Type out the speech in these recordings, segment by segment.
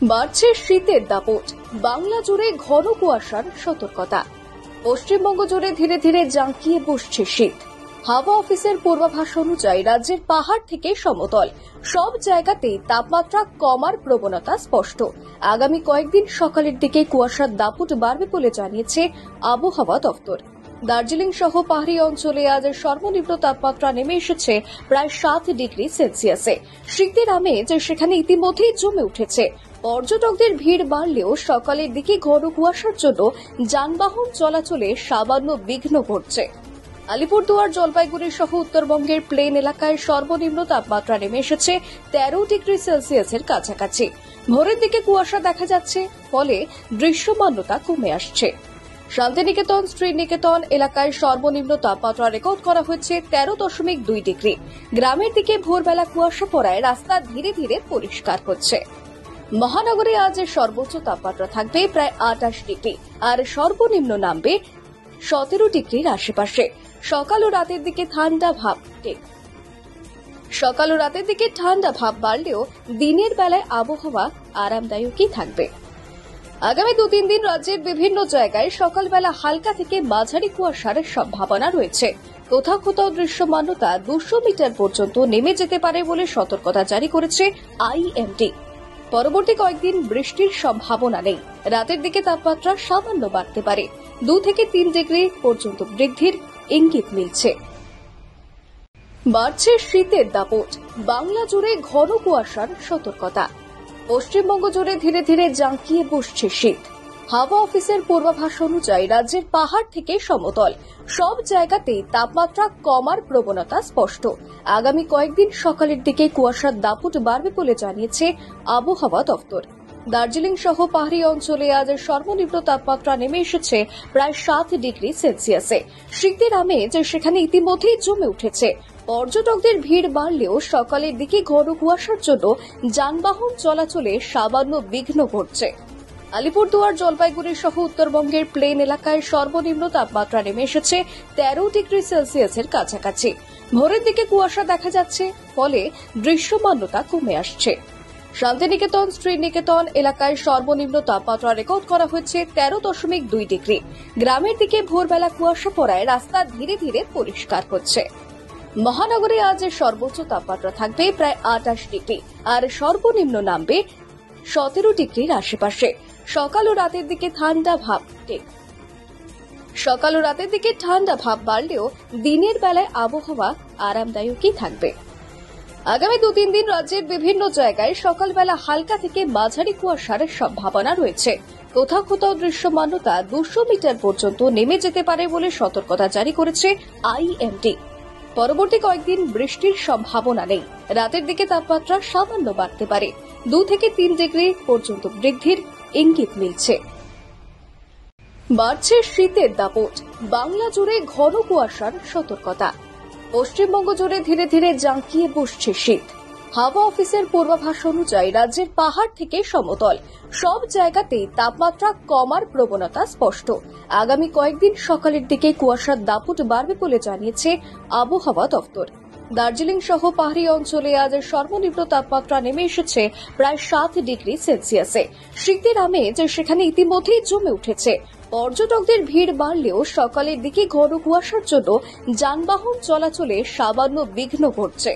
বাড়ছে শীতের দাপট, বাংলা জুড়ে ঘন কুয়াশার সতর্কতা। পশ্চিমবঙ্গ জুড়ে ধীরে ধীরে জাঁকিয়ে বসছে শীত। হাওয়া অফিসের পূর্বাভাস অনুযায়ী রাজ্যের পাহাড় থেকে সমতল সব জায়গাতেই তাপমাত্রা কমার প্রবণতা স্পষ্ট। আগামী কয়েকদিন সকালের দিকে কুয়াশার দাপট বাড়বে বলে জানিয়েছে আবহাওয়া দফতর। দার্জিলিং সহ পাহাড়ি অঞ্চলে আজ সর্বনিম্ন তাপমাত্রা নেমে এসেছে প্রায় 7 ডিগ্রি সেলসিয়াসে। শীতের আমেজ সেখানে ইতিমধ্যেই জমে উঠেছে। পর্যটকদের ভিড় বাড়লেও সকালের দিকে ঘন কুয়াশার জন্য যানবাহন চলাচলে সামান্য বিঘ্ন ঘটছে। আলিপুরদুয়ার, জলপাইগুড়ি সহ উত্তরবঙ্গের প্লেন এলাকায় সর্বনিম্ন তাপমাত্রা নেমে এসেছে 13 ডিগ্রি সেলসিয়াসের কাছাকাছি। ভোরের দিকে কুয়াশা দেখা যাচ্ছে, ফলে দৃশ্যমানতা কমে আসছে। শান্তিনিকেতন, শ্রীনিকেতন এলাকায় সর্বনিম্ন তাপমাত্রা রেকর্ড করা হয়েছে 13.2 ডিগ্রি। গ্রামের দিকে ভোরবেলা কুয়াশা পড়ায় রাস্তা ধীরে ধীরে পরিষ্কার হচ্ছে। মহানগরে আজ সর্বোচ্চ তাপমাত্রা থাকবে প্রায় 28 ডিগ্রি আর সর্বনিম্ন নামবে 17 ডিগ্রির আশেপাশে। সকাল ও রাতের দিকে ঠান্ডা ভাব বাড়লেও দিনের বেলায় আবহাওয়া আরামদায়কই থাকবে। আগামী 2-3 দিন রাজ্যের বিভিন্ন জায়গায় সকালবেলা হালকা থেকে মাঝারি কুয়াশার সম্ভাবনা রয়েছে। কোথাও কোথাও দৃশ্যমানতা 200 মিটার পর্যন্ত নেমে যেতে পারে বলে সতর্কতা জারি করেছে আইএমডি। পরবর্তী কয়েকদিন বৃষ্টির সম্ভাবনা নেই। রাতের দিকে তাপমাত্রা সামান্য বাড়তে পারে, 2 থেকে 3 ডিগ্রি পর্যন্ত বৃদ্ধির ইঙ্গিত মিলছে। বাড়ছে শীতের দাপট, বাংলা জুড়ে ঘন কুয়াশার সতর্কতা। পশ্চিমবঙ্গ জুড়ে ধীরে ধীরে জাঁকিয়ে বসছে শীত। হাওয়া অফিসের পূর্বাভাস অনুযায়ী রাজ্যের পাহাড় থেকে সমতল সব জায়গাতেই তাপমাত্রা কমার প্রবণতা স্পষ্ট। আগামী কয়েকদিন সকালের দিকে কুয়াশার দাপট বাড়বে বলে জানিয়েছে আবহাওয়া দফতর। দার্জিলিং সহ পাহাড়ি অঞ্চলে আজ সর্বনিম্ন তাপমাত্রা নেমে এসেছে প্রায় 7 ডিগ্রি সেলসিয়াসে। শীতের আমেজ সেখানে ইতিমধ্যেই জমে উঠেছে। পর্যটকদের ভিড় বাড়লেও সকালের দিকে ঘন কুয়াশার জন্য যানবাহন চলাচলে সামান্য বিঘ্ন ঘটছে। আলিপুরদুয়ার, জলপাইগুড়ি সহ উত্তরবঙ্গের প্লেন এলাকায় সর্বনিম্ন তাপমাত্রা নেমে এসেছে 13 ডিগ্রি সেলসিয়াসের কাছাকাছি। ভোরের দিকে কুয়াশা দেখা যাচ্ছে, ফলে দৃশ্যমানতা কমে আসছে। শান্তিনিকেতন, শ্রীনিকেতন এলাকায় সর্বনিম্ন তাপমাত্রা রেকর্ড করা হয়েছে 13.2 ডিগ্রি। গ্রামের দিকে ভোরবেলা কুয়াশা পড়ায় রাস্তা ধীরে ধীরে পরিষ্কার হচ্ছে। মহানগরে আজ সর্বোচ্চ তাপমাত্রা থাকবে প্রায় 28 ডিগ্রি আর সর্বনিম্ন নামবে 17 ডিগ্রির আশেপাশে। সকাল ও রাতের দিকে ঠান্ডা ভাব বাড়লেও দিনের বেলায় আবহাওয়া আরামদায়কই থাকবে। আগামী 2-3 দিন রাজ্যের বিভিন্ন জায়গায় সকালবেলা হালকা থেকে মাঝারি কুয়াশার সম্ভাবনা রয়েছে। কোথাও কোথাও দৃশ্যমানতা 200 মিটার পর্যন্ত নেমে যেতে পারে বলে সতর্কতা জারি করেছে আইএমডি। পরবর্তী কয়েকদিন বৃষ্টির সম্ভাবনা নেই। রাতের দিকে তাপমাত্রা সামান্য বাড়তে পারে, 2 থেকে 3 ডিগ্রি পর্যন্ত বৃদ্ধির ইঙ্গিত মিলছে। বাড়ছে শীতের দাপট, বাংলা জুড়ে ঘন কুয়াশার সতর্কতা। পশ্চিমবঙ্গ জুড়ে ধীরে ধীরে জাঁকিয়ে বসছে শীত। হাওয়া অফিসের পূর্বাভাস অনুযায়ী রাজ্যের পাহাড় থেকে সমতল সব জায়গাতেই তাপমাত্রা কমার প্রবণতা স্পষ্ট। আগামী কয়েকদিন সকালের দিকে কুয়াশার দাপট বাড়বে বলে জানিয়েছে আবহাওয়া দফতর। দার্জিলিং সহ পাহাড়ি অঞ্চলে আজ সর্বনিম্ন তাপমাত্রা নেমে এসেছে প্রায় 7 ডিগ্রি সেলসিয়াসে। শীতের আমেজ সেখানে ইতিমধ্যেই জমে উঠেছে। পর্যটকদের ভিড় বাড়লেও সকালের দিকে ঘন কুয়াশার জন্য যানবাহন চলাচলে সামান্য বিঘ্ন ঘটছে।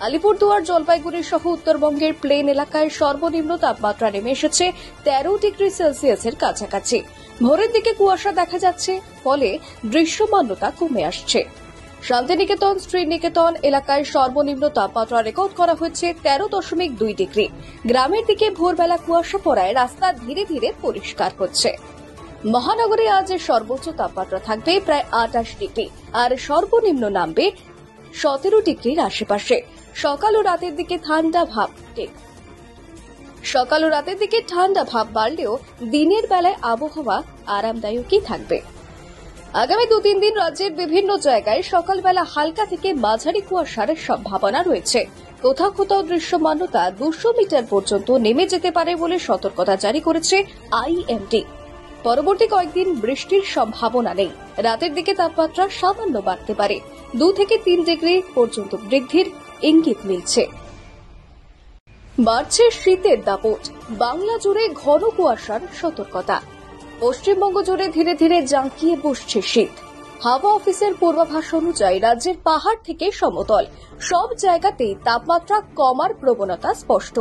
আলিপুরদুয়ার, জলপাইগুড়ি সহ উত্তরবঙ্গের প্লেন এলাকায় সর্বনিম্ন তাপমাত্রা নেমে এসেছে 13 ডিগ্রি সেলসিয়াসের কাছাকাছি। ভোরের দিকে কুয়াশা দেখা যাচ্ছে, ফলে দৃশ্যমানতা কমে আসছে। শান্তিনিকেতন, শ্রীনিকেতন এলাকায় সর্বনিম্ন তাপমাত্রা রেকর্ড করা হয়েছে 13.2 ডিগ্রি। গ্রামের দিকে ভোরবেলা কুয়াশা পড়ায় রাস্তা ধীরে ধীরে পরিষ্কার হচ্ছে। মহানগরে আজ সর্বোচ্চ তাপমাত্রা থাকবে প্রায় 28 ডিগ্রি আর সর্বনিম্ন নামবে 17 ডিগ্রির আশেপাশে। সকাল ও রাতের দিকে ঠান্ডা ভাব বাড়লেও দিনের বেলায় আবহাওয়া আরামদায়কই থাকবে। আগামী 2-3 দিন রাজ্যের বিভিন্ন জায়গায় সকালবেলা হালকা থেকে মাঝারি কুয়াশার সম্ভাবনা রয়েছে। কোথাও কোথাও দৃশ্যমানতা 200 মিটার পর্যন্ত নেমে যেতে পারে বলে সতর্কতা জারি করেছে আইএমডি। পরবর্তী কয়েকদিন বৃষ্টির সম্ভাবনা নেই। রাতের দিকে তাপমাত্রা সামান্য বাড়তে পারে, 2 থেকে 3 ডিগ্রি পর্যন্ত বৃদ্ধির ইঙ্গিত মিলছে। বাড়ছে শীতের দাপট, বাংলা জুড়ে ঘন কুয়াশার সতর্কতা। পশ্চিমবঙ্গ জুড়ে ধীরে ধীরে জাঁকিয়ে বসছে শীত। হাওয়া অফিসের পূর্বাভাস অনুযায়ী রাজ্যের পাহাড় থেকে সমতল সব জায়গাতেই তাপমাত্রা কমার প্রবণতা স্পষ্ট।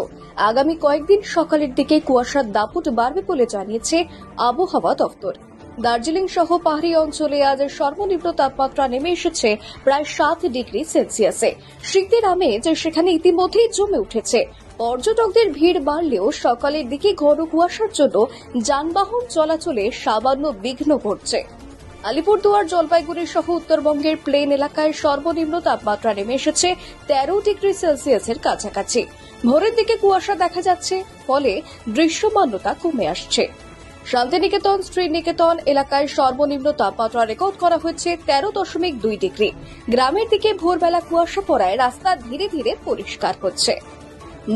আগামী কয়েকদিন সকালের দিকে কুয়াশার দাপট বাড়বে বলে জানিয়েছে আবহাওয়া দপ্তর। দার্জিলিং সহ পাহাড়ি অঞ্চলে আজ সর্বনিম্ন তাপমাত্রা নেমে এসেছে প্রায় 7 ডিগ্রি সেলসিয়াসে। শীতের আমেজ সেখানে ইতিমধ্যেই জমে উঠেছে। পর্যটকদের ভিড় বাড়লেও সকালের দিকে ঘন কুয়াশার জন্য যানবাহন চলাচলে সামান্য বিঘ্ন ঘটছে। আলিপুরদুয়ার, জলপাইগুড়ি সহ উত্তরবঙ্গের প্লেন এলাকায় সর্বনিম্ন তাপমাত্রা নেমে এসেছে 13 ডিগ্রি সেলসিয়াসের কাছাকাছি। ভোরের দিকে কুয়াশা দেখা যাচ্ছে, ফলে দৃশ্যমানতা কমে আসছে। শান্তিনিকেতন, শ্রীনিকেতন এলাকায় সর্বনিম্ন তাপমাত্রা রেকর্ড করা হয়েছে 13.2 ডিগ্রি। গ্রামের দিকে ভোরবেলা কুয়াশা পড়ায় রাস্তা ধীরে ধীরে পরিষ্কার হচ্ছে।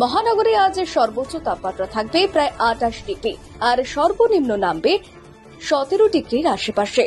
মহানগরে আজ সর্বোচ্চ তাপমাত্রা থাকবে প্রায় 28 ডিগ্রি আর সর্বনিম্ন নামবে 17 ডিগ্রির আশেপাশে।